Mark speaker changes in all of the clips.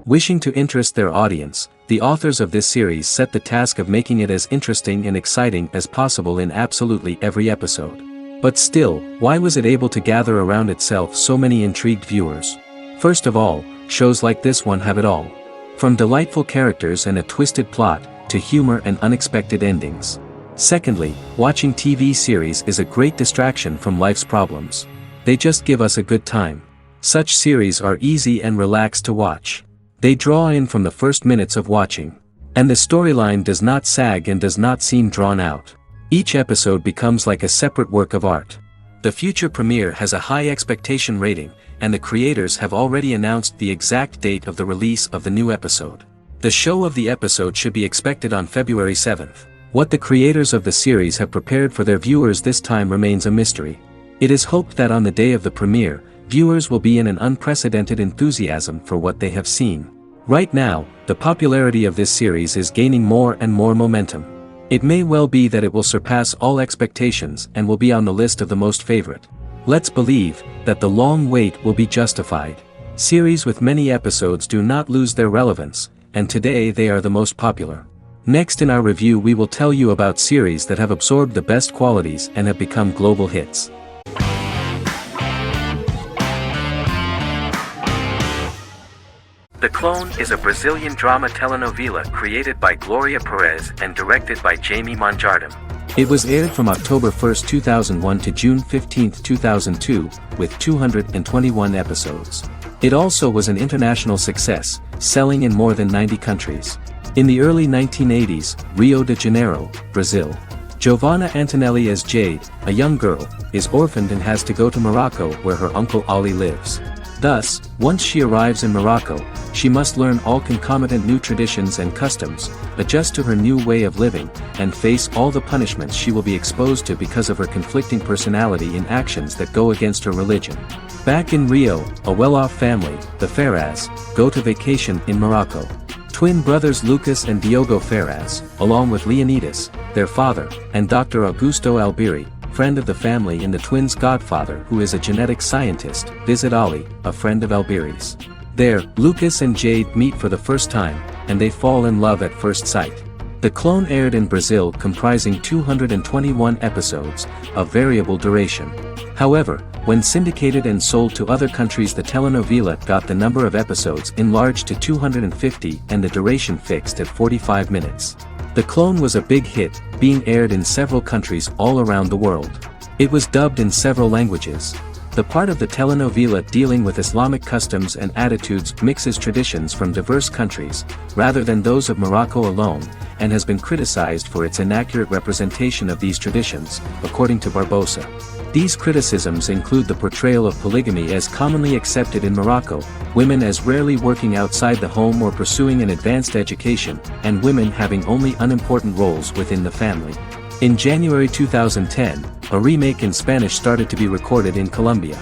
Speaker 1: Wishing to interest their audience, the authors of this series set the task of making it as interesting and exciting as possible in absolutely every episode. But still, why was it able to gather around itself so many intrigued viewers? First of all, shows like this one have it all. From delightful characters and a twisted plot, to humor and unexpected endings. Secondly, watching TV series is a great distraction from life's problems. They just give us a good time. Such series are easy and relaxed to watch. They draw in from the first minutes of watching. And the storyline does not sag and does not seem drawn out. Each episode becomes like a separate work of art. The future premiere has a high expectation rating, and the creators have already announced the exact date of the release of the new episode. The show of the episode should be expected on February 7th. What the creators of the series have prepared for their viewers this time remains a mystery. It is hoped that on the day of the premiere, viewers will be in an unprecedented enthusiasm for what they have seen. Right now, the popularity of this series is gaining more and more momentum. It may well be that it will surpass all expectations and will be on the list of the most favorite. Let's believe that the long wait will be justified. Series with many episodes do not lose their relevance, and today they are the most popular. Next in our review we will tell you about series that have absorbed the best qualities and have become global hits. The Clone is a Brazilian drama telenovela created by Gloria Perez and directed by Jamie Monjardim. It was aired from October 1, 2001 to June 15, 2002, with 221 episodes. It also was an international success, selling in more than 90 countries. In the early 1980s, Rio de Janeiro, Brazil. Giovanna Antonelli as Jade, a young girl, is orphaned and has to go to Morocco where her uncle Ali lives. Thus, once she arrives in Morocco, she must learn all concomitant new traditions and customs, adjust to her new way of living, and face all the punishments she will be exposed to because of her conflicting personality in actions that go against her religion. Back in Rio, a well-off family, the Ferraz, go to vacation in Morocco. Twin brothers Lucas and Diogo Ferraz, along with Leonidas, their father, and Dr. Augusto Albiri, friend of the family and the twins' godfather who is a genetic scientist, visit Ali, a friend of Albiri's. There, Lucas and Jade meet for the first time, and they fall in love at first sight. The Clone aired in Brazil comprising 221 episodes, of variable duration. However, when syndicated and sold to other countries the telenovela got the number of episodes enlarged to 250 and the duration fixed at 45 minutes. The Clone was a big hit, being aired in several countries all around the world. It was dubbed in several languages. The part of the telenovela dealing with Islamic customs and attitudes mixes traditions from diverse countries, rather than those of Morocco alone, and has been criticized for its inaccurate representation of these traditions, according to Barbosa. These criticisms include the portrayal of polygamy as commonly accepted in Morocco, women as rarely working outside the home or pursuing an advanced education, and women having only unimportant roles within the family. In January 2010, a remake in Spanish started to be recorded in Colombia.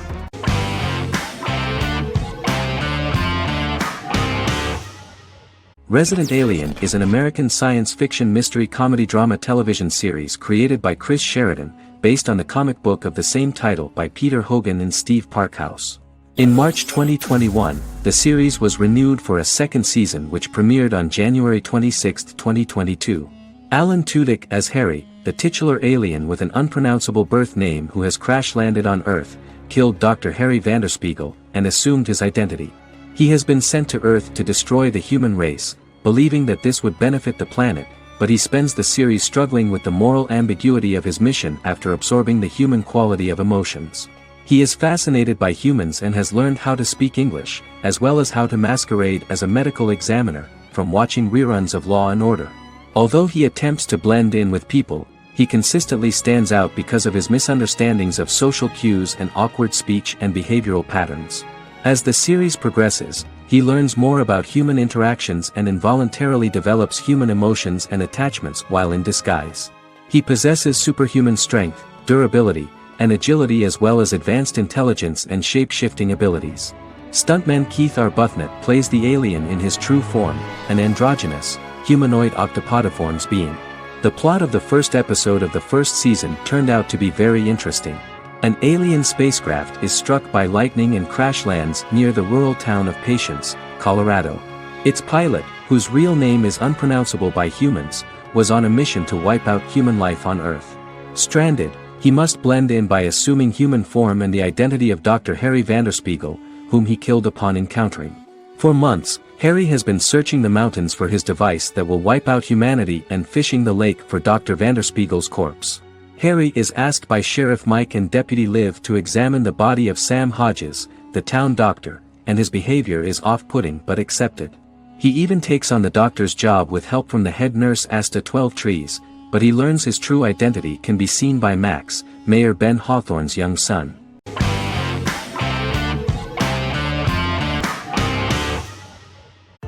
Speaker 1: Resident Alien is an American science fiction mystery comedy drama television series created by Chris Sheridan, based on the comic book of the same title by Peter Hogan and Steve Parkhouse. In March 2021, the series was renewed for a second season which premiered on January 26, 2022. Alan Tudyk as Harry, the titular alien with an unpronounceable birth name who has crash-landed on Earth, killed Dr. Harry Vanderspiegel, and assumed his identity. He has been sent to Earth to destroy the human race, believing that this would benefit the planet, but he spends the series struggling with the moral ambiguity of his mission after absorbing the human quality of emotions. He is fascinated by humans and has learned how to speak English, as well as how to masquerade as a medical examiner, from watching reruns of Law and Order. Although he attempts to blend in with people, he consistently stands out because of his misunderstandings of social cues and awkward speech and behavioral patterns. As the series progresses, he learns more about human interactions and involuntarily develops human emotions and attachments while in disguise. He possesses superhuman strength, durability, and agility as well as advanced intelligence and shape-shifting abilities. Stuntman Keith Arbuthnot plays the alien in his true form, an androgynous, humanoid octopodiforms being. The plot of the first episode of the first season turned out to be very interesting. An alien spacecraft is struck by lightning and crash lands near the rural town of Patience, Colorado. Its pilot, whose real name is unpronounceable by humans, was on a mission to wipe out human life on Earth. Stranded, he must blend in by assuming human form and the identity of Dr. Harry Vanderspiegel, whom he killed upon encountering. For months, Harry has been searching the mountains for his device that will wipe out humanity and fishing the lake for Dr. Vanderspiegel's corpse. Harry is asked by Sheriff Mike and Deputy Liv to examine the body of Sam Hodges, the town doctor, and his behavior is off-putting but accepted. He even takes on the doctor's job with help from the head nurse Asta 12 Trees, but he learns his true identity can be seen by Max, Mayor Ben Hawthorne's young son.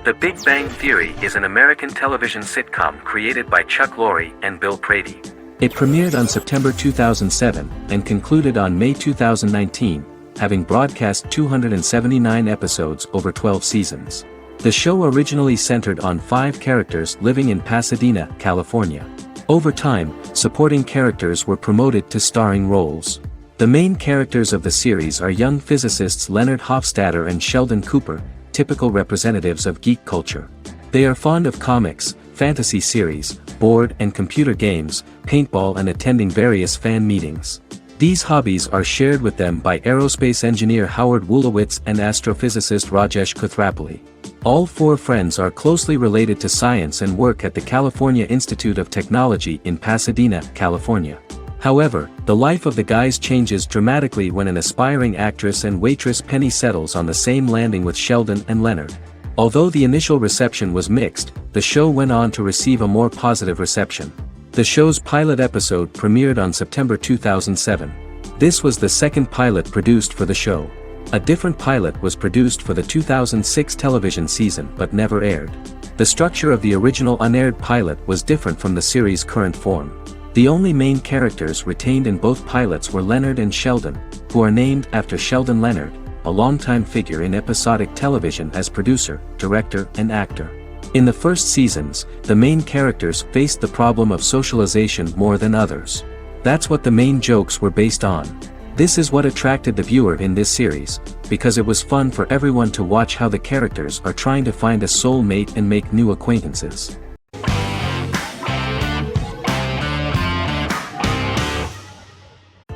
Speaker 1: The Big Bang Theory is an American television sitcom created by Chuck Lorre and Bill Prady. It premiered on September 2007 and concluded on May 2019, having broadcast 279 episodes over 12 seasons. The show originally centered on 5 characters living in Pasadena, California. Over time, supporting characters were promoted to starring roles. The main characters of the series are young physicists Leonard Hofstadter and Sheldon Cooper, typical representatives of geek culture. They are fond of comics, fantasy series, board and computer games, paintball and attending various fan meetings. These hobbies are shared with them by aerospace engineer Howard Wolowitz and astrophysicist Rajesh Kuthrapalli. All 4 friends are closely related to science and work at the California Institute of Technology in Pasadena, California. However, the life of the guys changes dramatically when an aspiring actress and waitress Penny settles on the same landing with Sheldon and Leonard. Although the initial reception was mixed, the show went on to receive a more positive reception. The show's pilot episode premiered on September 2007. This was the second pilot produced for the show. A different pilot was produced for the 2006 television season but never aired. The structure of the original unaired pilot was different from the series' current form. The only main characters retained in both pilots were Leonard and Sheldon, who are named after Sheldon Leonard, a longtime figure in episodic television as producer, director, and actor. In the first seasons, the main characters faced the problem of socialization more than others. That's what the main jokes were based on. This is what attracted the viewer in this series, because it was fun for everyone to watch how the characters are trying to find a soul mate and make new acquaintances.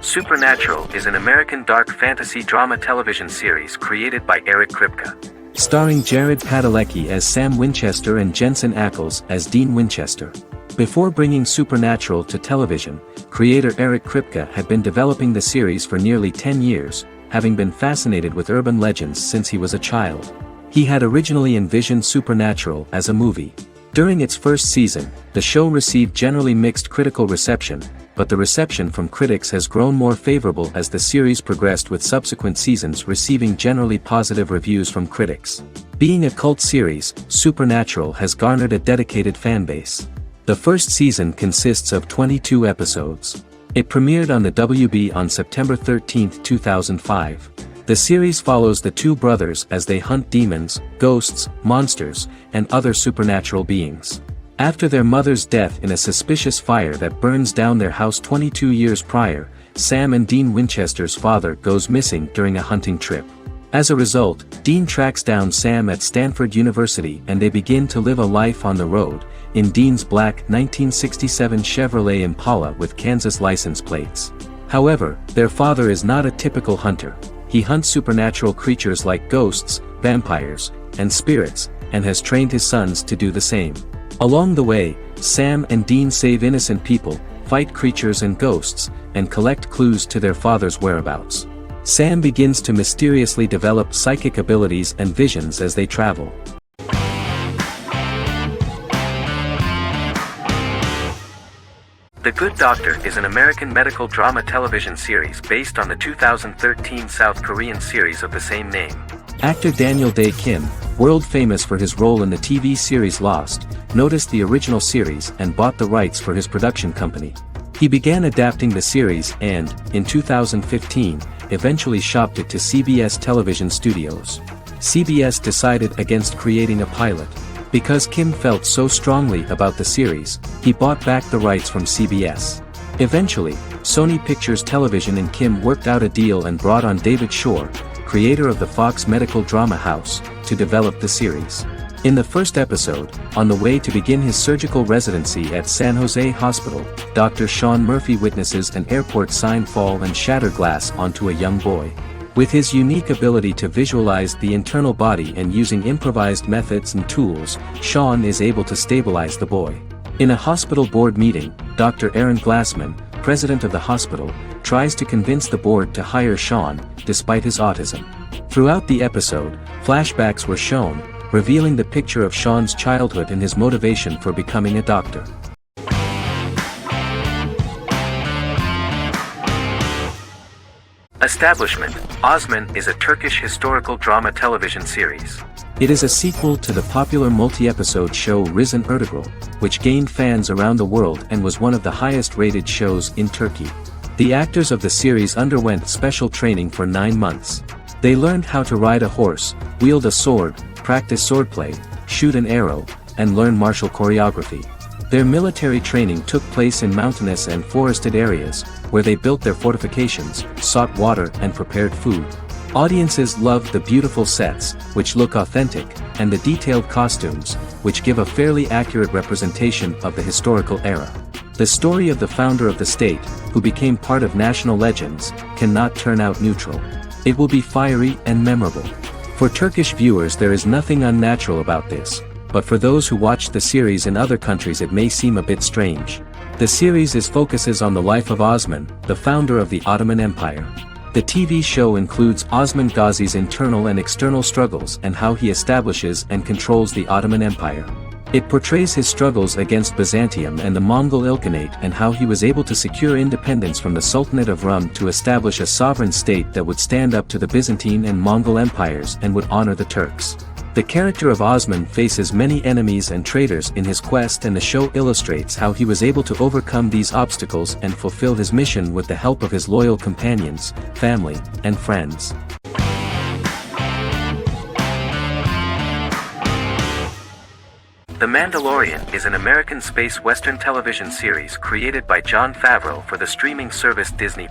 Speaker 1: Supernatural is an American dark fantasy drama television series created by Eric Kripke. Starring Jared Padalecki as Sam Winchester and Jensen Ackles as Dean Winchester. Before bringing Supernatural to television, creator Eric Kripke had been developing the series for nearly 10 years, having been fascinated with urban legends since he was a child. He had originally envisioned Supernatural as a movie. During its first season, the show received generally mixed critical reception, but the reception from critics has grown more favorable as the series progressed, with subsequent seasons receiving generally positive reviews from critics. Being a cult series, Supernatural has garnered a dedicated fanbase. The first season consists of 22 episodes. It premiered on the WB on September 13, 2005. The series follows the 2 brothers as they hunt demons, ghosts, monsters, and other supernatural beings. After their mother's death in a suspicious fire that burns down their house 22 years prior, Sam and Dean Winchester's father goes missing during a hunting trip. As a result, Dean tracks down Sam at Stanford University and they begin to live a life on the road, in Dean's black 1967 Chevrolet Impala with Kansas license plates. However, their father is not a typical hunter. He hunts supernatural creatures like ghosts, vampires, and spirits, and has trained his sons to do the same. Along the way, Sam and Dean save innocent people, fight creatures and ghosts, and collect clues to their father's whereabouts. Sam begins to mysteriously develop psychic abilities and visions as they travel. The Good Doctor is an American medical drama television series based on the 2013 South Korean series of the same name. Actor Daniel Dae Kim, world famous for his role in the TV series Lost, noticed the original series and bought the rights for his production company. He began adapting the series and, in 2015, eventually shopped it to CBS Television Studios. CBS decided against creating a pilot. Because Kim felt so strongly about the series, he bought back the rights from CBS. Eventually, Sony Pictures Television and Kim worked out a deal and brought on David Shore, creator of the Fox medical drama house, to develop the series. In the first episode, on the way to begin his surgical residency at San Jose Hospital, Dr. Sean Murphy witnesses an airport sign fall and shatter glass onto a young boy. With his unique ability to visualize the internal body and using improvised methods and tools, Sean is able to stabilize the boy. In a hospital board meeting, Dr. Aaron Glassman, president of the hospital, tries to convince the board to hire Sean, despite his autism. Throughout the episode, flashbacks were shown, revealing the picture of Sean's childhood and his motivation for becoming a doctor. Establishment: Osman is a Turkish historical drama television series. It is a sequel to the popular multi-episode show Risen Ertugrul, which gained fans around the world and was one of the highest-rated shows in Turkey. The actors of the series underwent special training for 9 months. They learned how to ride a horse, wield a sword, practice swordplay, shoot an arrow, and learn martial choreography. Their military training took place in mountainous and forested areas, where they built their fortifications, sought water and prepared food. Audiences loved the beautiful sets, which look authentic, and the detailed costumes, which give a fairly accurate representation of the historical era. The story of the founder of the state, who became part of national legends, cannot turn out neutral. It will be fiery and memorable. For Turkish viewers there is nothing unnatural about this, but for those who watch the series in other countries it may seem a bit strange. The series focuses on the life of Osman, the founder of the Ottoman Empire. The TV show includes Osman Ghazi's internal and external struggles and how he establishes and controls the Ottoman Empire. It portrays his struggles against Byzantium and the Mongol Ilkhanate and how he was able to secure independence from the Sultanate of Rum to establish a sovereign state that would stand up to the Byzantine and Mongol empires and would honor the Turks. The character of Osman faces many enemies and traitors in his quest, and the show illustrates how he was able to overcome these obstacles and fulfill his mission with the help of his loyal companions, family, and friends. The Mandalorian is an American space western television series created by Jon Favreau for the streaming service Disney+.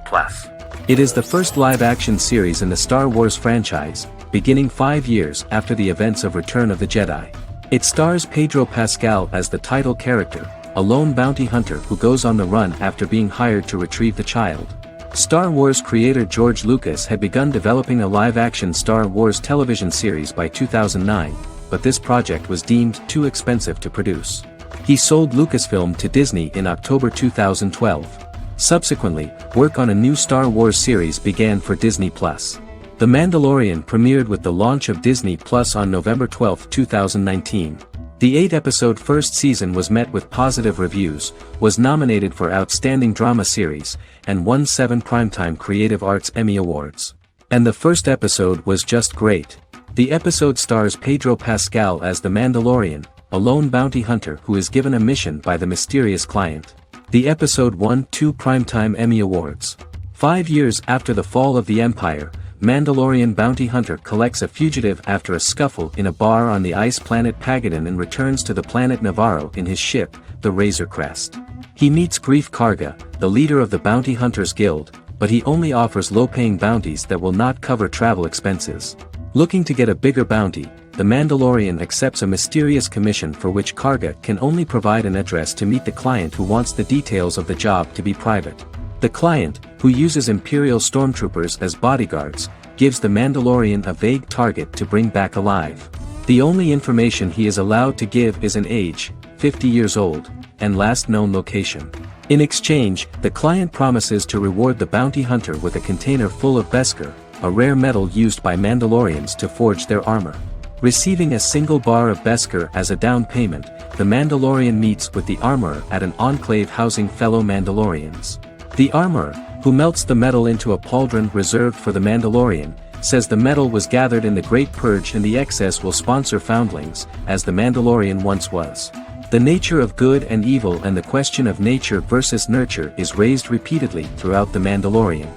Speaker 1: It is the first live-action series in the Star Wars franchise, beginning 5 years after the events of Return of the Jedi. It stars Pedro Pascal as the title character, a lone bounty hunter who goes on the run after being hired to retrieve the child. Star Wars creator George Lucas had begun developing a live-action Star Wars television series by 2009, but this project was deemed too expensive to produce. He sold Lucasfilm to Disney in October 2012. Subsequently, work on a new Star Wars series began for Disney+. The Mandalorian premiered with the launch of Disney Plus on November 12, 2019. The 8-episode first season was met with positive reviews, was nominated for Outstanding Drama Series, and won 7 Primetime Creative Arts Emmy Awards. And the first episode was just great. The episode stars Pedro Pascal as the Mandalorian, a lone bounty hunter who is given a mission by the mysterious client. The episode won 2 Primetime Emmy Awards. 5 years after the fall of the Empire, Mandalorian bounty hunter collects a fugitive after a scuffle in a bar on the ice planet Pagadan and returns to the planet Navarro in his ship, the Razor Crest. He meets Grief Karga, the leader of the Bounty Hunters Guild, but he only offers low-paying bounties that will not cover travel expenses. Looking to get a bigger bounty, the Mandalorian accepts a mysterious commission for which Karga can only provide an address to meet the client who wants the details of the job to be private. The client, who uses Imperial stormtroopers as bodyguards, gives the Mandalorian a vague target to bring back alive. The only information he is allowed to give is an age, 50 years old, and last known location. In exchange, the client promises to reward the bounty hunter with a container full of Beskar, a rare metal used by Mandalorians to forge their armor. Receiving a single bar of Beskar as a down payment, the Mandalorian meets with the armorer at an enclave housing fellow Mandalorians. The armorer, who melts the metal into a pauldron reserved for the Mandalorian, says the metal was gathered in the Great Purge and the excess will sponsor foundlings, as the Mandalorian once was. The nature of good and evil and the question of nature versus nurture is raised repeatedly throughout The Mandalorian.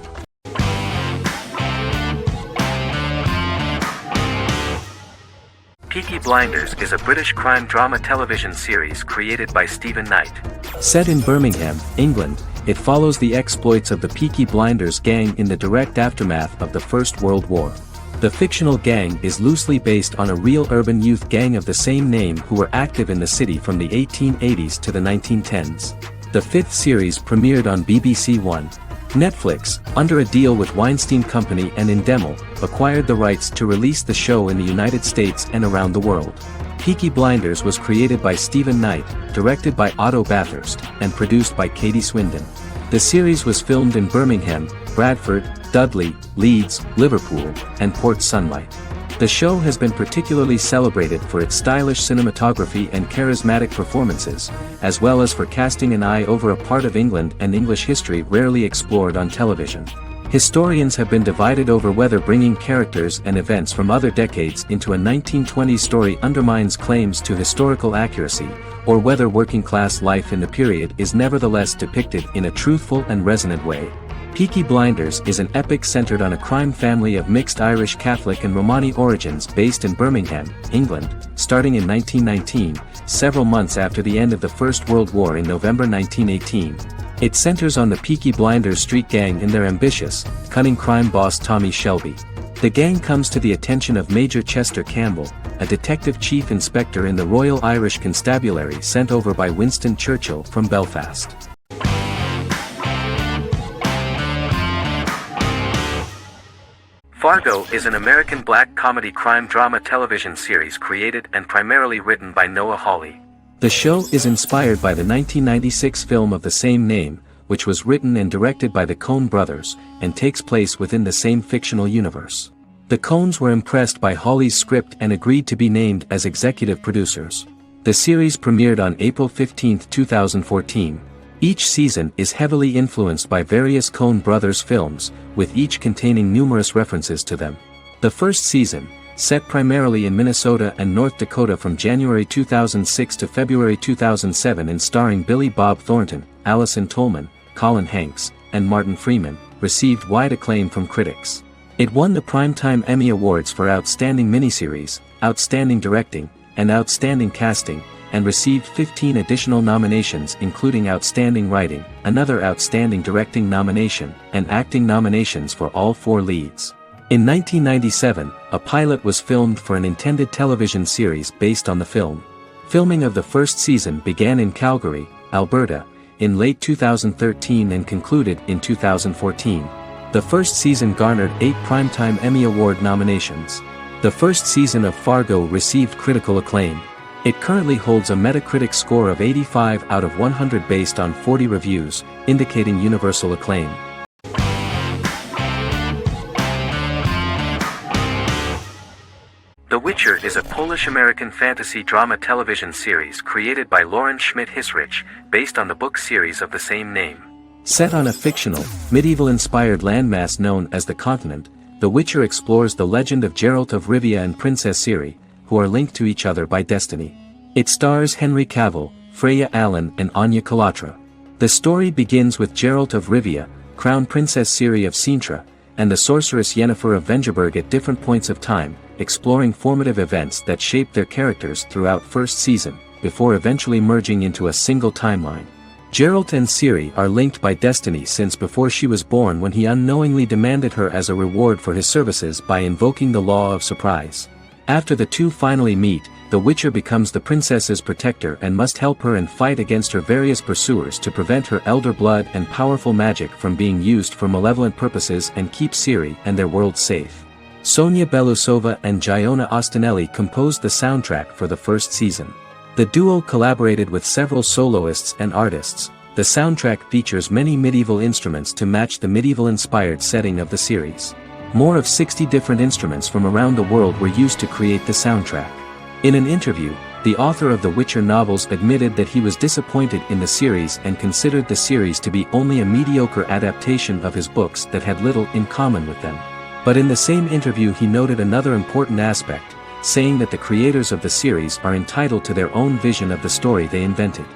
Speaker 1: Peaky Blinders is a British crime drama television series created by Stephen Knight. Set in Birmingham, England, it follows the exploits of the Peaky Blinders gang in the direct aftermath of the First World War. The fictional gang is loosely based on a real urban youth gang of the same name who were active in the city from the 1880s to the 1910s. The fifth series premiered on BBC One. Netflix, under a deal with Weinstein Company and Endemol, acquired the rights to release the show in the United States and around the world. Peaky Blinders was created by Stephen Knight, directed by Otto Bathurst, and produced by Katie Swindon. The series was filmed in Birmingham, Bradford, Dudley, Leeds, Liverpool, and Port Sunlight. The show has been particularly celebrated for its stylish cinematography and charismatic performances, as well as for casting an eye over a part of England and English history rarely explored on television. Historians have been divided over whether bringing characters and events from other decades into a 1920s story undermines claims to historical accuracy, or whether working-class life in the period is nevertheless depicted in a truthful and resonant way. Peaky Blinders is an epic centered on a crime family of mixed Irish Catholic and Romani origins based in Birmingham, England, starting in 1919, several months after the end of the First World War in November 1918. It centers on the Peaky Blinders street gang and their ambitious, cunning crime boss Tommy Shelby. The gang comes to the attention of Major Chester Campbell, a detective chief inspector in the Royal Irish Constabulary sent over by Winston Churchill from Belfast. Fargo is an American black comedy crime drama television series created and primarily written by Noah Hawley.
Speaker 2: The show is inspired by the 1996 film of the same name, which was written and directed by the Coen brothers, and takes place within the same fictional universe. The Coens were impressed by Hawley's script and agreed to be named as executive producers. The series premiered on April 15, 2014. Each season is heavily influenced by various Coen brothers films, with each containing numerous references to them. The first season, set primarily in Minnesota and North Dakota from January 2006 to February 2007 and starring Billy Bob Thornton, Allison Tolman, Colin Hanks, and Martin Freeman, received wide acclaim from critics. It won the Primetime Emmy Awards for Outstanding Miniseries, Outstanding Directing, and Outstanding Casting, and received 15 additional nominations including Outstanding Writing, another Outstanding Directing nomination, and acting nominations for all four leads. In 1997, a pilot was filmed for an intended television series based on the film. Filming of the first season began in Calgary, Alberta, in late 2013 and concluded in 2014. The first season garnered 8 Primetime Emmy Award nominations. The first season of Fargo received critical acclaim. It currently holds a Metacritic score of 85 out of 100 based on 40 reviews, indicating universal acclaim.
Speaker 1: The Witcher is a Polish-American fantasy drama television series created by Lauren Schmidt-Hissrich, based on the book series of the same name.
Speaker 2: Set on a fictional, medieval-inspired landmass known as the Continent, The Witcher explores the legend of Geralt of Rivia and Princess Ciri, who are linked to each other by destiny. It stars Henry Cavill, Freya Allan and Anya Chalotra. The story begins with Geralt of Rivia, Crown Princess Ciri of Sintra, and the sorceress Yennefer of Vengerberg at different points of time, exploring formative events that shaped their characters throughout first season, before eventually merging into a single timeline. Geralt and Ciri are linked by destiny since before she was born when he unknowingly demanded her as a reward for his services by invoking the law of surprise. After the two finally meet, the Witcher becomes the princess's protector and must help her and fight against her various pursuers to prevent her elder blood and powerful magic from being used for malevolent purposes and keep Ciri and their world safe. Sonia Belousova and Giona Ostinelli composed the soundtrack for the first season. The duo collaborated with several soloists and artists. The soundtrack features many medieval instruments to match the medieval-inspired setting of the series. More of 60 different instruments from around the world were used to create the soundtrack. In an interview, the author of the Witcher novels admitted that he was disappointed in the series and considered the series to be only a mediocre adaptation of his books that had little in common with them. But in the same interview he noted another important aspect, saying that the creators of the series are entitled to their own vision of the story they invented.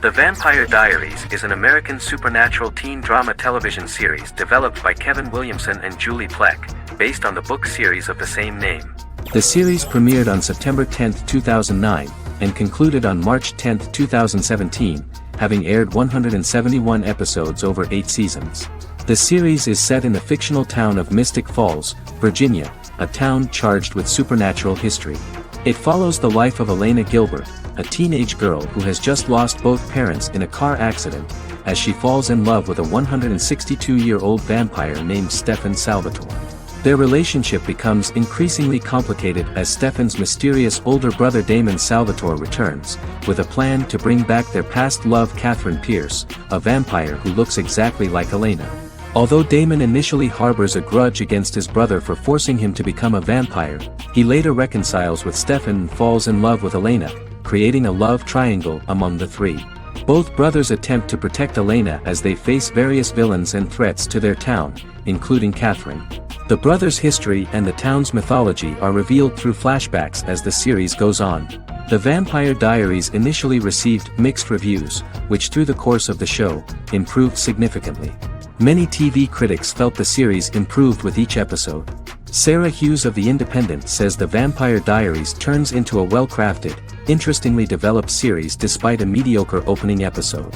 Speaker 1: The Vampire Diaries is an American supernatural teen drama television series developed by Kevin Williamson and Julie Plec, based on the book series of the same name.
Speaker 2: The series premiered on September 10, 2009, and concluded on March 10, 2017, having aired 171 episodes over 8 seasons. The series is set in the fictional town of Mystic Falls, Virginia, a town charged with supernatural history. It follows the life of Elena Gilbert, a teenage girl who has just lost both parents in a car accident, as she falls in love with a 162-year-old vampire named Stefan Salvatore. Their relationship becomes increasingly complicated as Stefan's mysterious older brother Damon Salvatore returns, with a plan to bring back their past love Catherine Pierce, a vampire who looks exactly like Elena. Although Damon initially harbors a grudge against his brother for forcing him to become a vampire, he later reconciles with Stefan and falls in love with Elena, creating a love triangle among the three. Both brothers attempt to protect Elena as they face various villains and threats to their town, including Catherine. The brothers' history and the town's mythology are revealed through flashbacks as the series goes on. The Vampire Diaries initially received mixed reviews, which through the course of the show, improved significantly. Many TV critics felt the series improved with each episode. Sarah Hughes of The Independent says The Vampire Diaries turns into a well-crafted, interestingly developed series despite a mediocre opening episode.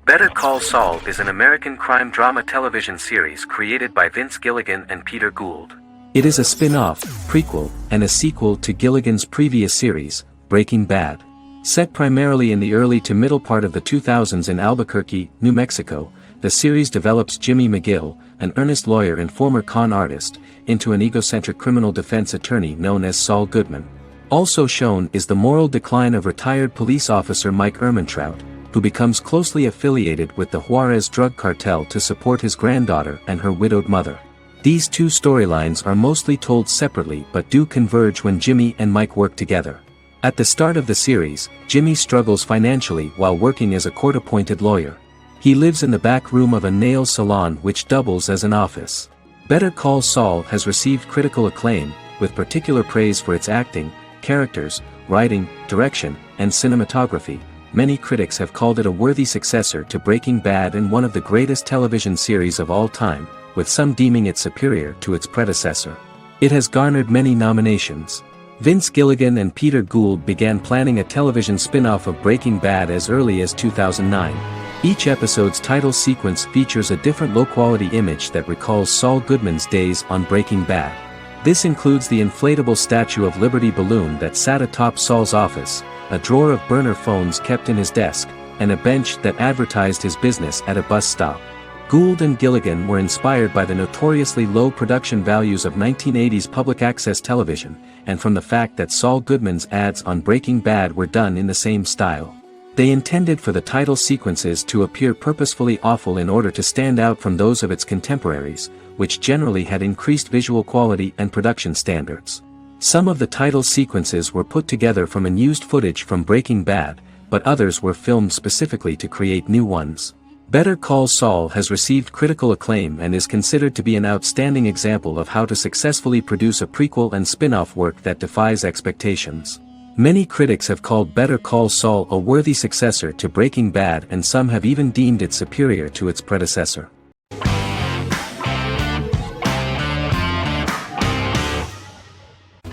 Speaker 1: Better Call Saul is an American crime drama television series created by Vince Gilligan and Peter Gould.
Speaker 2: It is a spin-off, prequel, and a sequel to Gilligan's previous series, Breaking Bad. Set primarily in the early to middle part of the 2000s in Albuquerque, New Mexico, the series develops Jimmy McGill, an earnest lawyer and former con artist, into an egocentric criminal defense attorney known as Saul Goodman. Also shown is the moral decline of retired police officer Mike Ehrmantraut, who becomes closely affiliated with the Juarez drug cartel to support his granddaughter and her widowed mother. These two storylines are mostly told separately but do converge when Jimmy and Mike work together. At the start of the series, Jimmy struggles financially while working as a court-appointed lawyer. He lives in the back room of a nail salon which doubles as an office. Better Call Saul has received critical acclaim, with particular praise for its acting, characters, writing, direction, and cinematography. Many critics have called it a worthy successor to Breaking Bad and one of the greatest television series of all time, with some deeming it superior to its predecessor. It has garnered many nominations. Vince Gilligan and Peter Gould began planning a television spin-off of Breaking Bad as early as 2009. Each episode's title sequence features a different low-quality image that recalls Saul Goodman's days on Breaking Bad. This includes the inflatable Statue of Liberty balloon that sat atop Saul's office, a drawer of burner phones kept in his desk, and a bench that advertised his business at a bus stop. Gould and Gilligan were inspired by the notoriously low production values of 1980s public access television, and from the fact that Saul Goodman's ads on Breaking Bad were done in the same style. They intended for the title sequences to appear purposefully awful in order to stand out from those of its contemporaries, which generally had increased visual quality and production standards. Some of the title sequences were put together from unused footage from Breaking Bad, but others were filmed specifically to create new ones. Better Call Saul has received critical acclaim and is considered to be an outstanding example of how to successfully produce a prequel and spin-off work that defies expectations. Many critics have called Better Call Saul a worthy successor to Breaking Bad, and some have even deemed it superior to its predecessor.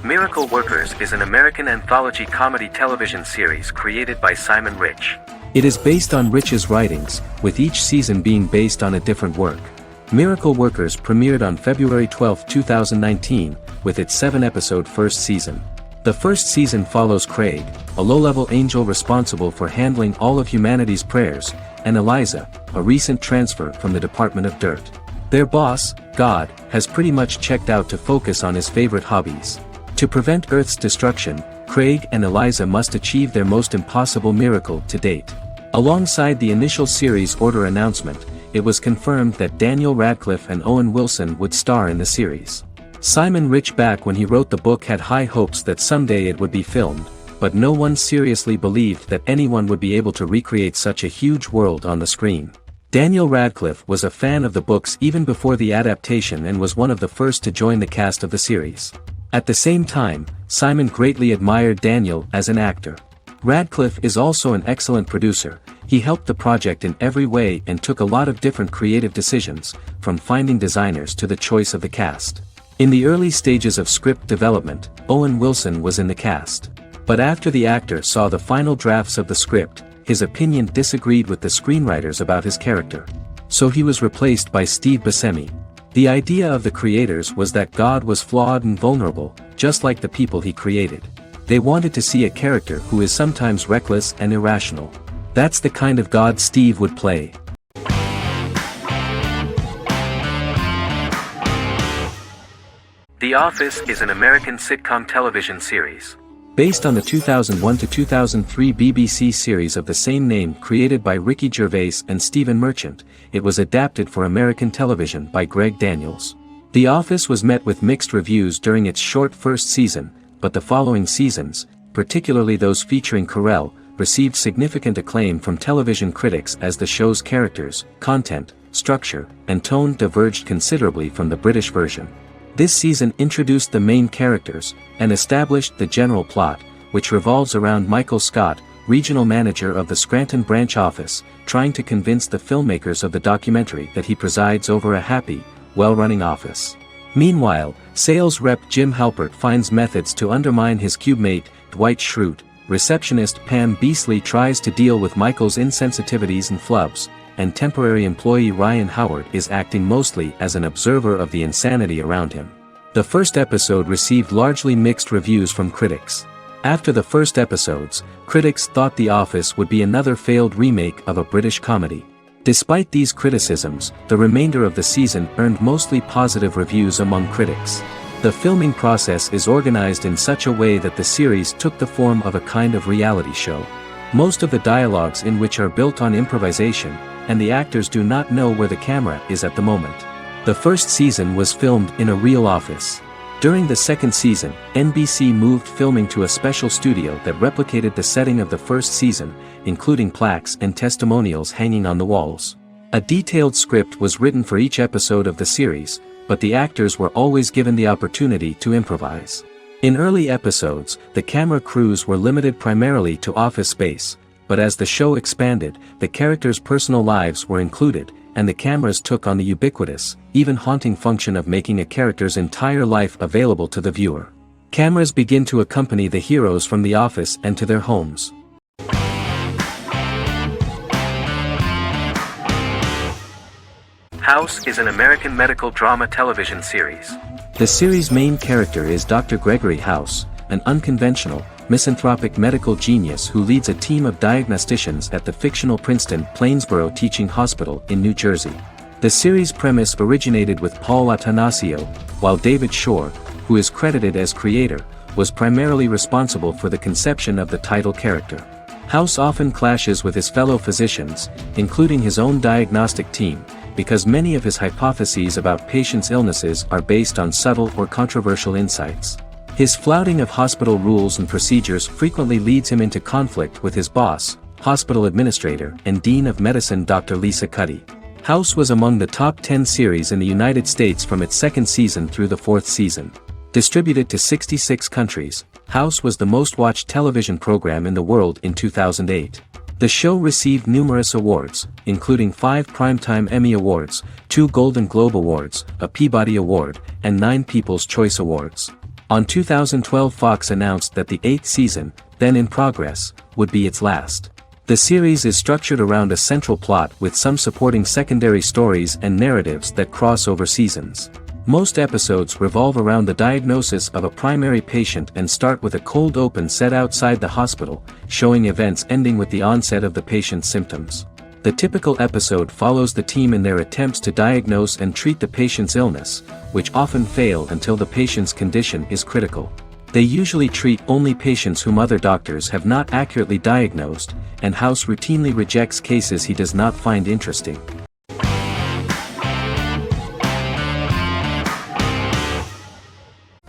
Speaker 1: Miracle Workers is an American anthology comedy television series created by Simon Rich.
Speaker 2: It is based on Rich's writings, with each season being based on a different work. Miracle Workers premiered on February 12, 2019, with its 7-episode first season. The first season follows Craig, a low-level angel responsible for handling all of humanity's prayers, and Eliza, a recent transfer from the Department of Dirt. Their boss, God, has pretty much checked out to focus on his favorite hobbies. To prevent Earth's destruction, Craig and Eliza must achieve their most impossible miracle to date. Alongside the initial series order announcement, it was confirmed that Daniel Radcliffe and Owen Wilson would star in the series. Simon Rich, back when he wrote the book, had high hopes that someday it would be filmed, but no one seriously believed that anyone would be able to recreate such a huge world on the screen. Daniel Radcliffe was a fan of the books even before the adaptation and was one of the first to join the cast of the series. At the same time, Simon greatly admired Daniel as an actor. Radcliffe is also an excellent producer. He helped the project in every way and took a lot of different creative decisions, from finding designers to the choice of the cast. In the early stages of script development, Owen Wilson was in the cast. But after the actor saw the final drafts of the script, his opinion disagreed with the screenwriters about his character. So he was replaced by Steve Buscemi. The idea of the creators was that God was flawed and vulnerable, just like the people he created. They wanted to see a character who is sometimes reckless and irrational. That's the kind of God Steve would play.
Speaker 1: The Office is an American sitcom television series.
Speaker 2: Based on the 2001 to 2003 BBC series of the same name created by Ricky Gervais and Stephen Merchant, it was adapted for American television by Greg Daniels. The Office was met with mixed reviews during its short first season, but the following seasons, particularly those featuring Carell, received significant acclaim from television critics as the show's characters, content, structure, and tone diverged considerably from the British version. This season introduced the main characters, and established the general plot, which revolves around Michael Scott, regional manager of the Scranton branch office, trying to convince the filmmakers of the documentary that he presides over a happy, well-running office. Meanwhile, sales rep Jim Halpert finds methods to undermine his cube-mate, Dwight Schrute. Receptionist Pam Beasley tries to deal with Michael's insensitivities and flubs, and temporary employee Ryan Howard is acting mostly as an observer of the insanity around him. The first episode received largely mixed reviews from critics. After the first episodes, critics thought The Office would be another failed remake of a British comedy. Despite these criticisms, the remainder of the season earned mostly positive reviews among critics. The filming process is organized in such a way that the series took the form of a kind of reality show. Most of the dialogues in which are built on improvisation, and the actors do not know where the camera is at the moment. The first season was filmed in a real office. During the second season, NBC moved filming to a special studio that replicated the setting of the first season, including plaques and testimonials hanging on the walls. A detailed script was written for each episode of the series, but the actors were always given the opportunity to improvise. In early episodes, the camera crews were limited primarily to office space, but as the show expanded, the characters' personal lives were included, and the cameras took on the ubiquitous, even haunting function of making a character's entire life available to the viewer. Cameras begin to accompany the heroes from the office and to their homes.
Speaker 1: House is an American medical drama television series.
Speaker 2: The series' main character is Dr. Gregory House, an unconventional, misanthropic medical genius who leads a team of diagnosticians at the fictional Princeton Plainsboro Teaching Hospital in New Jersey. The series' premise originated with Paul Attanasio, while David Shore, who is credited as creator, was primarily responsible for the conception of the title character. House often clashes with his fellow physicians, including his own diagnostic team, because many of his hypotheses about patients' illnesses are based on subtle or controversial insights. His flouting of hospital rules and procedures frequently leads him into conflict with his boss, hospital administrator and dean of medicine Dr. Lisa Cuddy. House was among the top 10 series in the United States from its second season through the fourth season. Distributed to 66 countries, House was the most-watched television program in the world in 2008. The show received numerous awards, including 5 Primetime Emmy Awards, 2 Golden Globe Awards, a Peabody Award, and 9 People's Choice Awards. On 2012, Fox announced that the 8th season, then in progress, would be its last. The series is structured around a central plot with some supporting secondary stories and narratives that cross over seasons. Most episodes revolve around the diagnosis of a primary patient and start with a cold open set outside the hospital, showing events ending with the onset of the patient's symptoms. The typical episode follows the team in their attempts to diagnose and treat the patient's illness, which often fail until the patient's condition is critical. They usually treat only patients whom other doctors have not accurately diagnosed, and House routinely rejects cases he does not find interesting.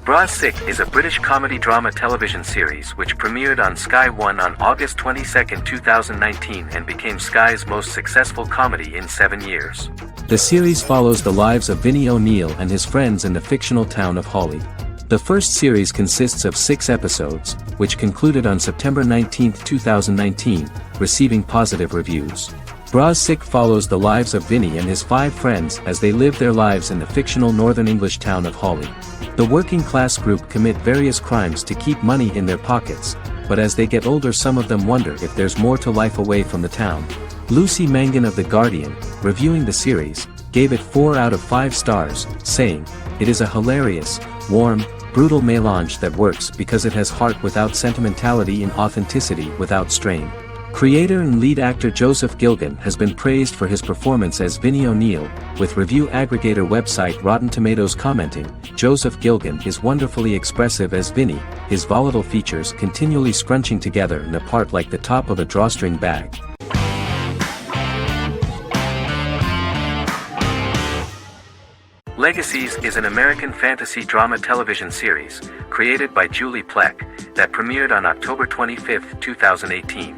Speaker 1: Bra Sick is a British comedy drama television series which premiered on Sky One on August 22, 2019 and became Sky's most successful comedy in 7 years.
Speaker 2: The series follows the lives of Vinnie O'Neill and his friends in the fictional town of Hawley. The first series consists of 6 episodes, which concluded on September 19, 2019, receiving positive reviews. Bra Sick follows the lives of Vinnie and his 5 friends as they live their lives in the fictional Northern English town of Hawley. The working class group commit various crimes to keep money in their pockets, but as they get older some of them wonder if there's more to life away from the town. Lucy Mangan of The Guardian, reviewing the series, gave it 4 out of 5 stars, saying, "It is a hilarious, warm, brutal melange that works because it has heart without sentimentality and authenticity without strain." Creator and lead actor Joseph Gilgun has been praised for his performance as Vinnie O'Neill, with review aggregator website Rotten Tomatoes commenting, "Joseph Gilgun is wonderfully expressive as Vinnie, his volatile features continually scrunching together and apart like the top of a drawstring bag."
Speaker 1: Legacies is an American fantasy drama television series, created by Julie Plec, that premiered on October 25, 2018.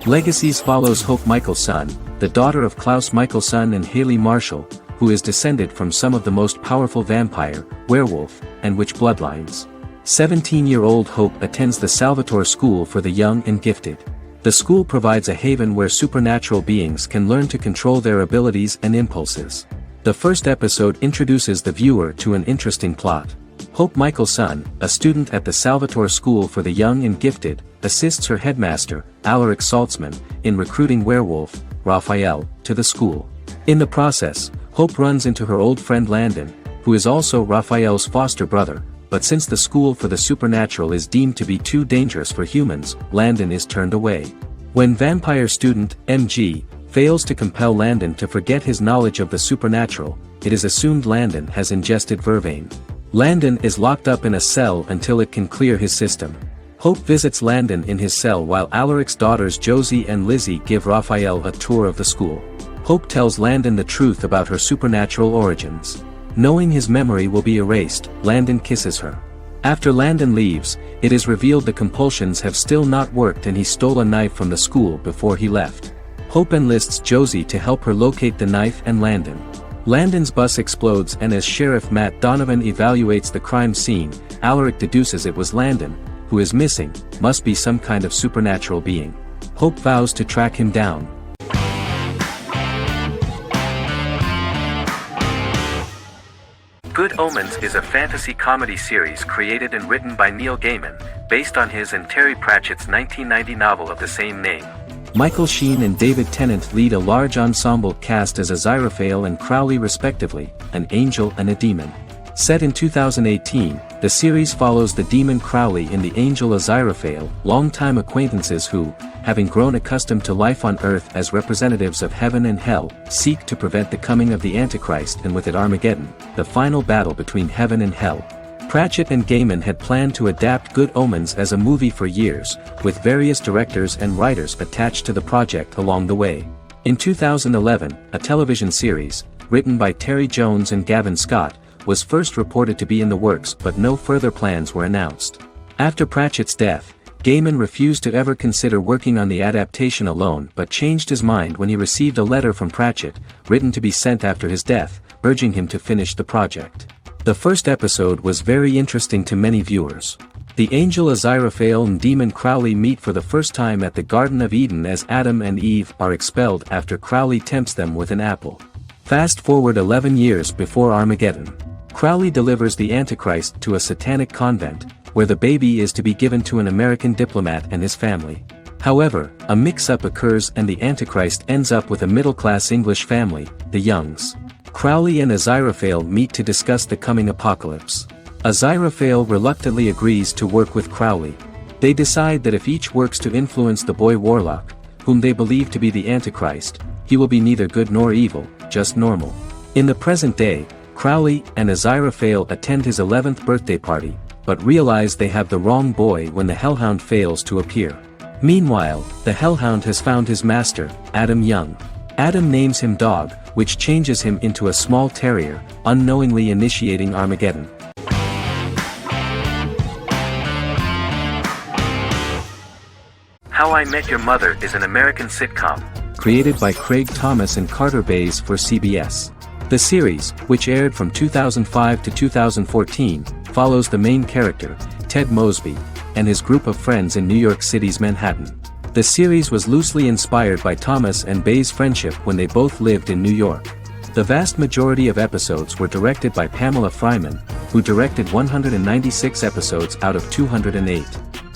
Speaker 2: Legacies follows Hope Michelson, the daughter of Klaus Michelson and Haley Marshall, who is descended from some of the most powerful vampire, werewolf, and witch bloodlines. 17-year-old Hope attends the Salvatore School for the Young and Gifted. The school provides a haven where supernatural beings can learn to control their abilities and impulses. The first episode introduces the viewer to an interesting plot. Hope Michelson, a student at the Salvatore School for the Young and Gifted, assists her headmaster, Alaric Saltzman, in recruiting werewolf, Raphael, to the school. In the process, Hope runs into her old friend Landon, who is also Raphael's foster brother, but since the school for the supernatural is deemed to be too dangerous for humans, Landon is turned away. When vampire student, MG, fails to compel Landon to forget his knowledge of the supernatural, it is assumed Landon has ingested vervain. Landon is locked up in a cell until it can clear his system. Hope visits Landon in his cell while Alaric's daughters Josie and Lizzie give Raphael a tour of the school. Hope tells Landon the truth about her supernatural origins. Knowing his memory will be erased, Landon kisses her. After Landon leaves, it is revealed the compulsions have still not worked and he stole a knife from the school before he left. Hope enlists Josie to help her locate the knife and Landon. Landon's bus explodes and as Sheriff Matt Donovan evaluates the crime scene, Alaric deduces it was Landon, who is missing, must be some kind of supernatural being. Hope vows to track him down.
Speaker 1: Good Omens is a fantasy comedy series created and written by Neil Gaiman, based on his and Terry Pratchett's 1990 novel of the same name.
Speaker 2: Michael Sheen and David Tennant lead a large ensemble cast as Aziraphale and Crowley respectively, an angel and a demon. Set in 2018, the series follows the demon Crowley and the angel Aziraphale, longtime acquaintances who, having grown accustomed to life on Earth as representatives of heaven and hell, seek to prevent the coming of the Antichrist and with it Armageddon, the final battle between heaven and hell. Pratchett and Gaiman had planned to adapt Good Omens as a movie for years, with various directors and writers attached to the project along the way. In 2011, a television series, written by Terry Jones and Gavin Scott, was first reported to be in the works but no further plans were announced. After Pratchett's death, Gaiman refused to ever consider working on the adaptation alone but changed his mind when he received a letter from Pratchett, written to be sent after his death, urging him to finish the project. The first episode was very interesting to many viewers. The angel Aziraphale and demon Crowley meet for the first time at the Garden of Eden as Adam and Eve are expelled after Crowley tempts them with an apple. Fast forward 11 years before Armageddon. Crowley delivers the Antichrist to a satanic convent, where the baby is to be given to an American diplomat and his family. However, a mix-up occurs and the Antichrist ends up with a middle-class English family, the Youngs. Crowley and Aziraphale meet to discuss the coming apocalypse. Aziraphale reluctantly agrees to work with Crowley. They decide that if each works to influence the boy Warlock, whom they believe to be the Antichrist, he will be neither good nor evil, just normal. In the present day, Crowley and Aziraphale attend his 11th birthday party, but realize they have the wrong boy when the Hellhound fails to appear. Meanwhile, the Hellhound has found his master, Adam Young. Adam names him Dog, which changes him into a small terrier, unknowingly initiating Armageddon.
Speaker 1: How I Met Your Mother is an American sitcom,
Speaker 2: created by Craig Thomas and Carter Bays for CBS. The series, which aired from 2005 to 2014, follows the main character, Ted Mosby, and his group of friends in New York City's Manhattan. The series was loosely inspired by Thomas and Bays' friendship when they both lived in New York. The vast majority of episodes were directed by Pamela Fryman, who directed 196 episodes out of 208.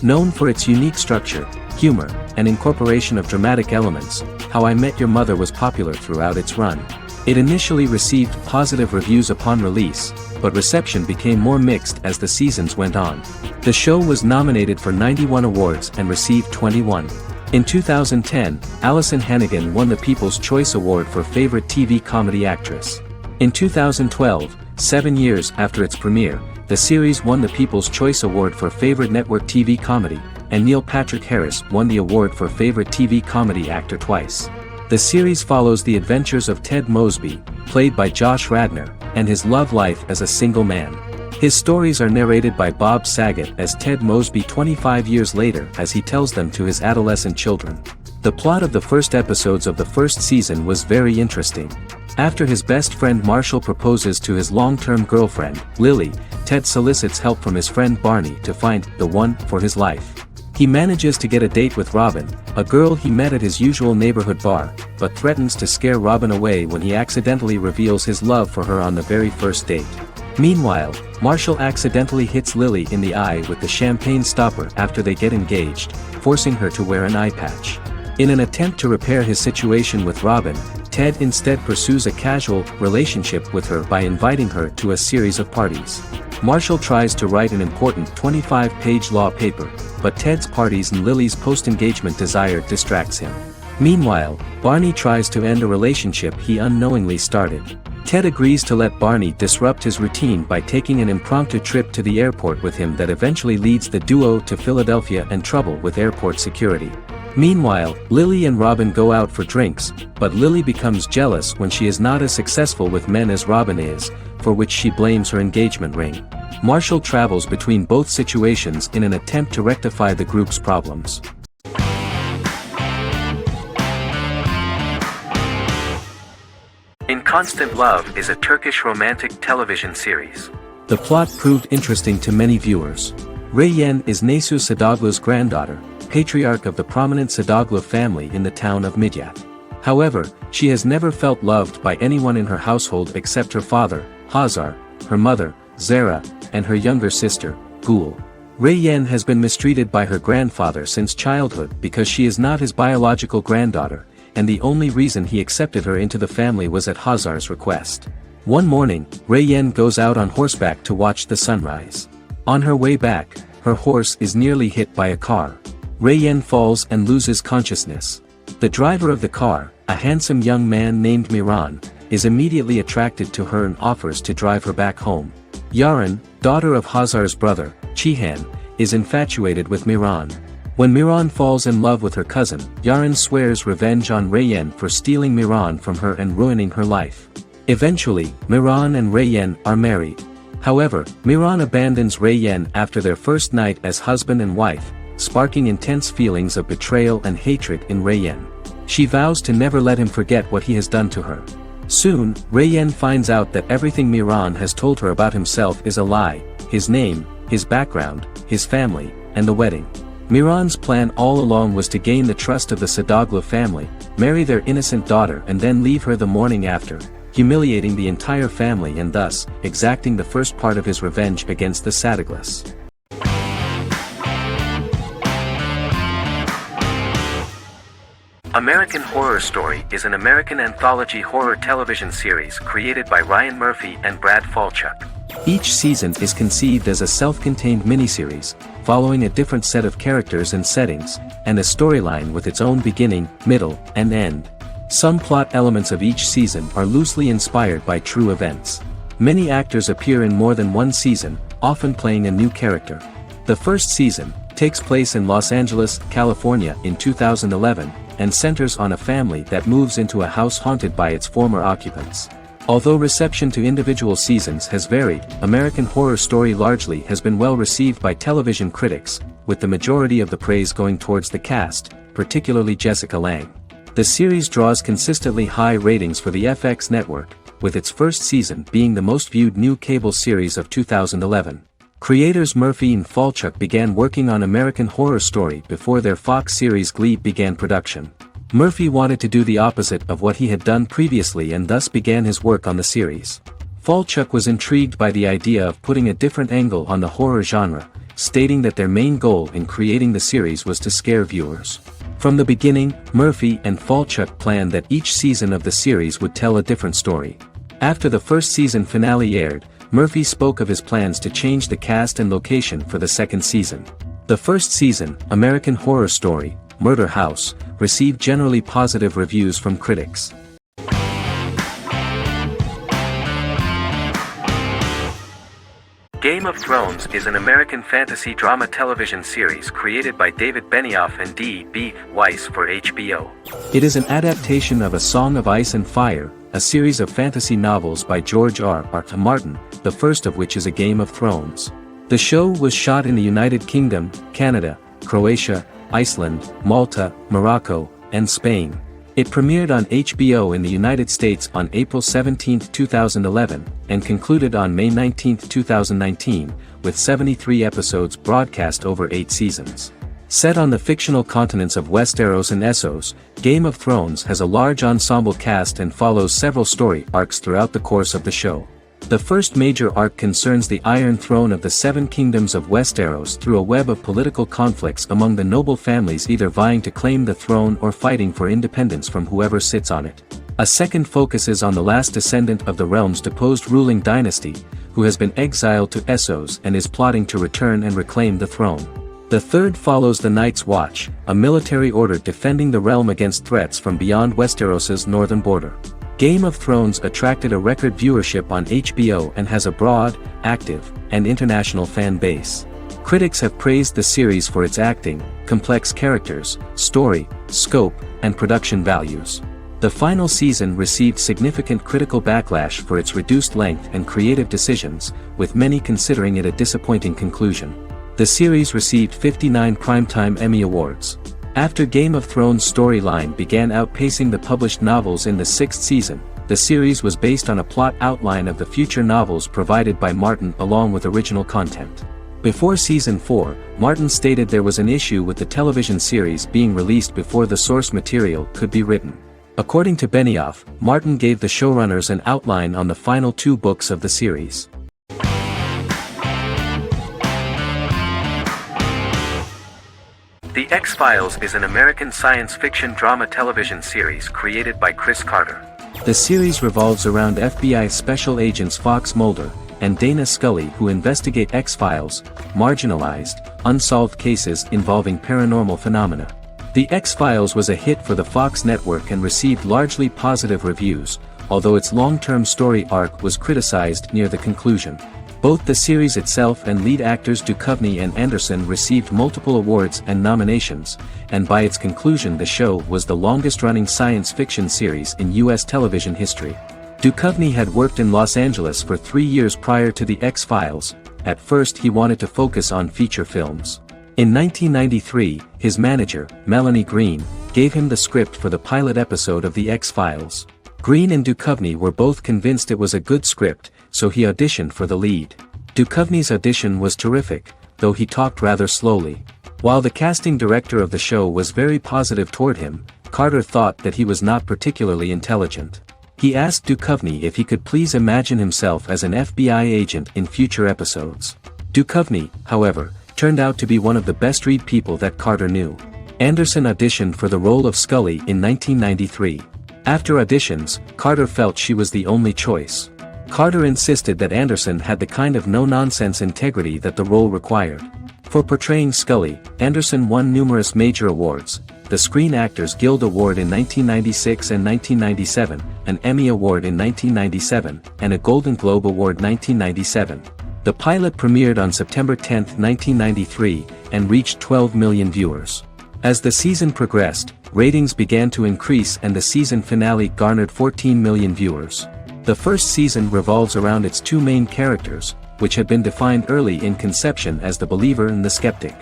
Speaker 2: Known for its unique structure, humor, and incorporation of dramatic elements, How I Met Your Mother was popular throughout its run. It initially received positive reviews upon release, but reception became more mixed as the seasons went on. The show was nominated for 91 awards and received 21. In 2010, Allison Hannigan won the People's Choice Award for Favorite TV Comedy Actress. In 2012, 7 years after its premiere, the series won the People's Choice Award for Favorite Network TV Comedy, and Neil Patrick Harris won the award for Favorite TV Comedy Actor twice. The series follows the adventures of Ted Mosby, played by Josh Radnor, and his love life as a single man. His stories are narrated by Bob Saget as Ted Mosby 25 years later as he tells them to his adolescent children. The plot of the first episodes of the first season was very interesting. After his best friend Marshall proposes to his long-term girlfriend, Lily, Ted solicits help from his friend Barney to find the one for his life. He manages to get a date with Robin, a girl he met at his usual neighborhood bar, but threatens to scare Robin away when he accidentally reveals his love for her on the very first date. Meanwhile, Marshall accidentally hits Lily in the eye with the champagne stopper after they get engaged, forcing her to wear an eye patch. In an attempt to repair his situation with Robin, Ted instead pursues a casual relationship with her by inviting her to a series of parties. Marshall tries to write an important 25-page law paper, but Ted's parties and Lily's post-engagement desire distracts him. Meanwhile, Barney tries to end a relationship he unknowingly started. Ted agrees to let Barney disrupt his routine by taking an impromptu trip to the airport with him that eventually leads the duo to Philadelphia and trouble with airport security. Meanwhile, Lily and Robin go out for drinks, but Lily becomes jealous when she is not as successful with men as Robin is, for which she blames her engagement ring. Marshall travels between both situations in an attempt to rectify the group's problems.
Speaker 1: In Constant Love is a Turkish romantic television series.
Speaker 2: The plot proved interesting to many viewers. Reyyen is Nesu Sadoglu's granddaughter, patriarch of the prominent Sadoglu family in the town of Midyat. However, she has never felt loved by anyone in her household except her father, Hazar, her mother, Zara, and her younger sister, Gul. Reyyen has been mistreated by her grandfather since childhood because she is not his biological granddaughter, and the only reason he accepted her into the family was at Hazar's request. One morning, Reyyen goes out on horseback to watch the sunrise. On her way back, her horse is nearly hit by a car. Reyyen falls and loses consciousness. The driver of the car, a handsome young man named Miran, is immediately attracted to her and offers to drive her back home. Yaren, daughter of Hazar's brother, Cihan, is infatuated with Miran. When Miran falls in love with her cousin, Yaren swears revenge on Reyyen for stealing Miran from her and ruining her life. Eventually, Miran and Reyyen are married. However, Miran abandons Reyyen after their first night as husband and wife, sparking intense feelings of betrayal and hatred in Reyyen. She vows to never let him forget what he has done to her. Soon, Reyyen finds out that everything Miran has told her about himself is a lie: his name, his background, his family, and the wedding. Miran's plan all along was to gain the trust of the Sadoglu family, marry their innocent daughter and then leave her the morning after, humiliating the entire family and thus, exacting the first part of his revenge against the Sadoglus.
Speaker 1: American Horror Story is an American anthology horror television series created by Ryan Murphy and Brad Falchuk.
Speaker 2: Each season is conceived as a self-contained miniseries, following a different set of characters and settings, and a storyline with its own beginning, middle, and end. Some plot elements of each season are loosely inspired by true events. Many actors appear in more than one season, often playing a new character. The first season takes place in Los Angeles, California in 2011, and centers on a family that moves into a house haunted by its former occupants. Although reception to individual seasons has varied, American Horror Story largely has been well received by television critics, with the majority of the praise going towards the cast, particularly Jessica Lange. The series draws consistently high ratings for the FX network, with its first season being the most viewed new cable series of 2011. Creators Murphy and Falchuk began working on American Horror Story before their Fox series Glee began production. Murphy wanted to do the opposite of what he had done previously and thus began his work on the series. Falchuk was intrigued by the idea of putting a different angle on the horror genre, stating that their main goal in creating the series was to scare viewers. From the beginning, Murphy and Falchuk planned that each season of the series would tell a different story. After the first season finale aired, Murphy spoke of his plans to change the cast and location for the second season. The first season, American Horror Story, Murder House, received generally positive reviews from critics.
Speaker 1: Game of Thrones is an American fantasy drama television series created by David Benioff and D.B. Weiss for HBO.
Speaker 2: It is an adaptation of A Song of Ice and Fire, a series of fantasy novels by George R.R. Martin, the first of which is A Game of Thrones. The show was shot in the United Kingdom, Canada, Croatia, Iceland, Malta, Morocco, and Spain. It premiered on HBO in the United States on April 17, 2011, and concluded on May 19, 2019, with 73 episodes broadcast over 8 seasons. Set on the fictional continents of Westeros and Essos, Game of Thrones has a large ensemble cast and follows several story arcs throughout the course of the show. The first major arc concerns the Iron Throne of the Seven Kingdoms of Westeros through a web of political conflicts among the noble families either vying to claim the throne or fighting for independence from whoever sits on it. A second focuses on the last descendant of the realm's deposed ruling dynasty, who has been exiled to Essos and is plotting to return and reclaim the throne. The third follows the Night's Watch, a military order defending the realm against threats from beyond Westeros's northern border. Game of Thrones attracted a record viewership on HBO and has a broad, active, and international fan base. Critics have praised the series for its acting, complex characters, story, scope, and production values. The final season received significant critical backlash for its reduced length and creative decisions, with many considering it a disappointing conclusion. The series received 59 Primetime Emmy Awards. After Game of Thrones' storyline began outpacing the published novels in the sixth season, the series was based on a plot outline of the future novels provided by Martin along with original content. Before Season 4, Martin stated there was an issue with the television series being released before the source material could be written. According to Benioff, Martin gave the showrunners an outline on the final 2 books of the series.
Speaker 1: The X-Files is an American science fiction drama television series created by Chris Carter.
Speaker 2: The series revolves around FBI special agents Fox Mulder and Dana Scully who investigate X-Files, marginalized, unsolved cases involving paranormal phenomena. The X-Files was a hit for the Fox network and received largely positive reviews, although its long-term story arc was criticized near the conclusion. Both the series itself and lead actors Duchovny and Anderson received multiple awards and nominations, and by its conclusion the show was the longest-running science fiction series in U.S. television history. Duchovny had worked in Los Angeles for 3 years prior to The X-Files. At first he wanted to focus on feature films. In 1993, his manager, Melanie Green, gave him the script for the pilot episode of The X-Files. Green and Duchovny were both convinced it was a good script, so he auditioned for the lead. Duchovny's audition was terrific, though he talked rather slowly. While the casting director of the show was very positive toward him, Carter thought that he was not particularly intelligent. He asked Duchovny if he could please imagine himself as an FBI agent in future episodes. Duchovny, however, turned out to be one of the best-read people that Carter knew. Anderson auditioned for the role of Scully in 1993. After auditions, Carter felt she was the only choice. Carter insisted that Anderson had the kind of no-nonsense integrity that the role required. For portraying Scully, Anderson won numerous major awards, the Screen Actors Guild Award in 1996 and 1997, an Emmy Award in 1997, and a Golden Globe Award 1997. The pilot premiered on September 10, 1993, and reached 12 million viewers. As the season progressed, ratings began to increase and the season finale garnered 14 million viewers. The first season revolves around its 2 main characters, which had been defined early in conception as the believer and the skeptic.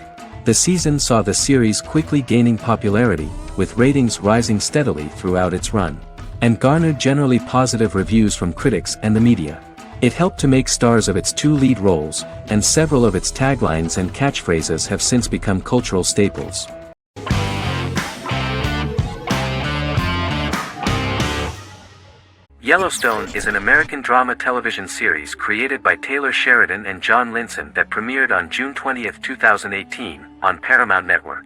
Speaker 2: The season saw the series quickly gaining popularity, with ratings rising steadily throughout its run, and garnered generally positive reviews from critics and the media. It helped to make stars of its 2 lead roles, and several of its taglines and catchphrases have since become cultural staples.
Speaker 1: Yellowstone is an American drama television series created by Taylor Sheridan and John Linson that premiered on June 20, 2018, on Paramount Network.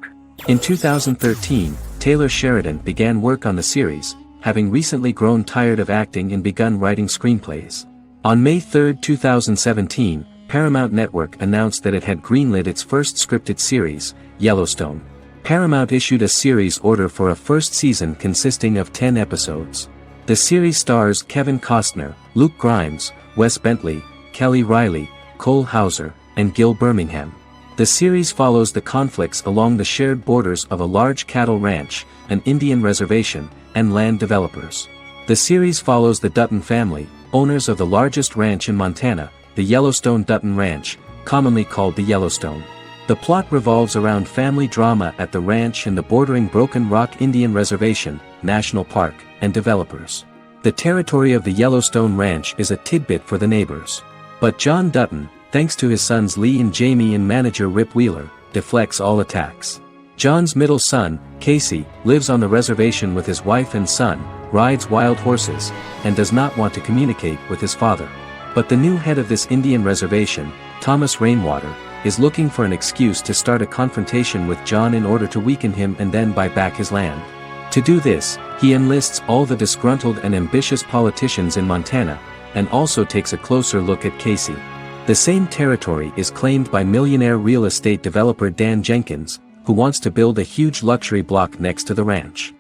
Speaker 2: In 2013, Taylor Sheridan began work on the series, having recently grown tired of acting and begun writing screenplays. On May 3, 2017, Paramount Network announced that it had greenlit its first scripted series, Yellowstone. Paramount issued a series order for a first season consisting of 10 episodes. The series stars Kevin Costner, Luke Grimes, Wes Bentley, Kelly Riley, Cole Hauser, and Gil Birmingham. The series follows the conflicts along the shared borders of a large cattle ranch, an Indian reservation, and land developers. The series follows the Dutton family, owners of the largest ranch in Montana, the Yellowstone Dutton Ranch, commonly called the Yellowstone. The plot revolves around family drama at the ranch and the bordering Broken Rock Indian Reservation, National Park, and developers. The territory of the Yellowstone Ranch is a tidbit for the neighbors. But John Dutton, thanks to his sons Lee and Jamie and manager Rip Wheeler, deflects all attacks. John's middle son, Casey, lives on the reservation with his wife and son, rides wild horses, and does not want to communicate with his father. But the new head of this Indian reservation, Thomas Rainwater, is looking for an excuse to start a confrontation with John in order to weaken him and then buy back his land. To do this, he enlists all the disgruntled and ambitious politicians in Montana, and also takes a closer look at Casey. The same territory is claimed by millionaire real estate developer Dan Jenkins, who wants to build a huge luxury block next to the ranch.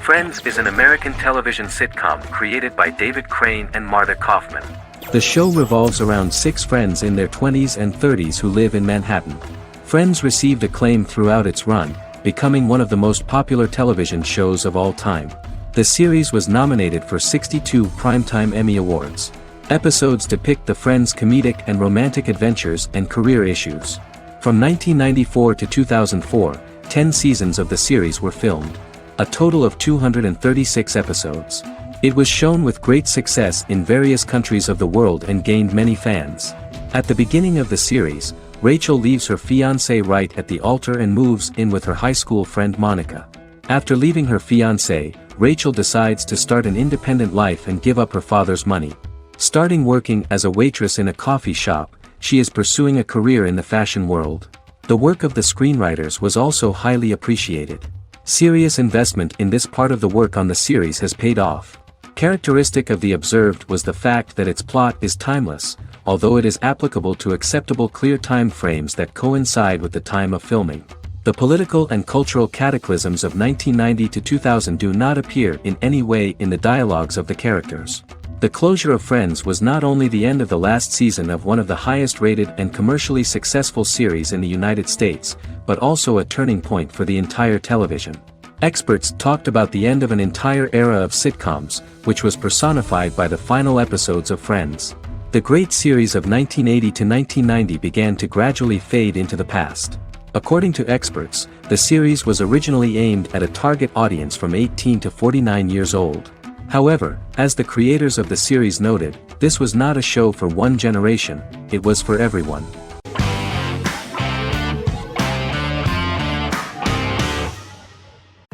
Speaker 1: Friends is an American television sitcom created by David Crane and Marta Kaufman.
Speaker 2: The show revolves around 6 friends in their 20s and 30s who live in Manhattan. Friends received acclaim throughout its run, becoming one of the most popular television shows of all time. The series was nominated for 62 Primetime Emmy Awards. Episodes depict the friends' comedic and romantic adventures and career issues. From 1994 to 2004, 10 seasons of the series were filmed. A total of 236 episodes. It was shown with great success in various countries of the world and gained many fans. At the beginning of the series, Rachel leaves her fiancé right at the altar and moves in with her high school friend Monica. After leaving her fiancé, Rachel decides to start an independent life and give up her father's money. Starting working as a waitress in a coffee shop, she is pursuing a career in the fashion world. The work of the screenwriters was also highly appreciated. Serious investment in this part of the work on the series has paid off. Characteristic of The Observed was the fact that its plot is timeless, although it is applicable to acceptable clear time frames that coincide with the time of filming. The political and cultural cataclysms of 1990 to 2000 do not appear in any way in the dialogues of the characters. The closure of Friends was not only the end of the last season of one of the highest-rated and commercially successful series in the United States, but also a turning point for the entire television. Experts talked about the end of an entire era of sitcoms, which was personified by the final episodes of Friends. The great series of 1980 to 1990 began to gradually fade into the past. According to experts, the series was originally aimed at a target audience from 18 to 49 years old. However, as the creators of the series noted, this was not a show for one generation, it was for everyone.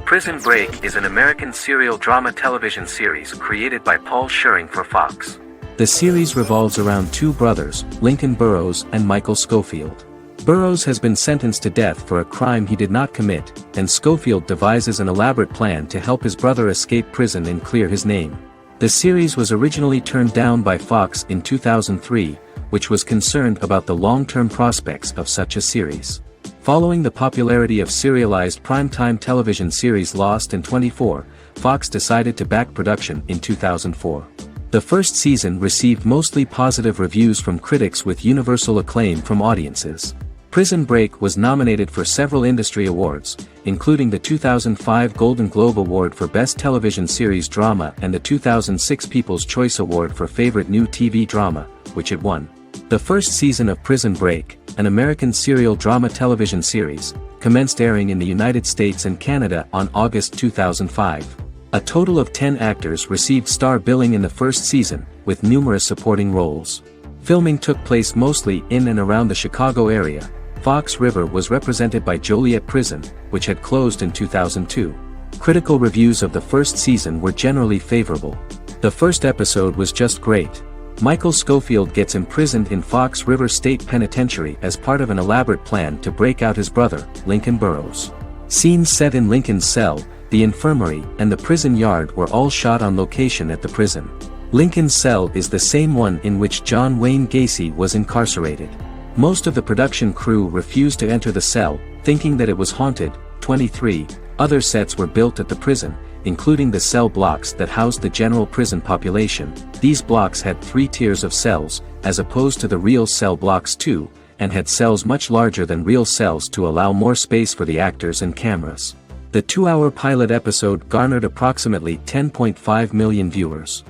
Speaker 1: Prison Break is an American serial drama television series created by Paul Scheuring for Fox.
Speaker 2: The series revolves around 2 brothers, Lincoln Burrows and Michael Schofield. Burrows has been sentenced to death for a crime he did not commit, and Schofield devises an elaborate plan to help his brother escape prison and clear his name. The series was originally turned down by Fox in 2003, which was concerned about the long-term prospects of such a series. Following the popularity of serialized primetime television series Lost and 24, Fox decided to back production in 2004. The first season received mostly positive reviews from critics with universal acclaim from audiences. Prison Break was nominated for several industry awards, including the 2005 Golden Globe Award for Best Television Series Drama and the 2006 People's Choice Award for Favorite New TV Drama, which it won. The first season of Prison Break, an American serial drama television series, commenced airing in the United States and Canada on August 2005. A total of 10 actors received star billing in the first season, with numerous supporting roles. Filming took place mostly in and around the Chicago area. Fox River was represented by Joliet Prison, which had closed in 2002. Critical reviews of the first season were generally favorable. The first episode was just great. Michael Scofield gets imprisoned in Fox River State Penitentiary as part of an elaborate plan to break out his brother, Lincoln Burrows. Scenes set in Lincoln's cell, the infirmary, and the prison yard were all shot on location at the prison. Lincoln's cell is the same one in which John Wayne Gacy was incarcerated. Most of the production crew refused to enter the cell, thinking that it was haunted. 23 other sets were built at the prison, including the cell blocks that housed the general prison population. These blocks had 3 tiers of cells, as opposed to the real cell blocks 2, and had cells much larger than real cells to allow more space for the actors and cameras. The 2-hour pilot episode garnered approximately 10.5 million viewers.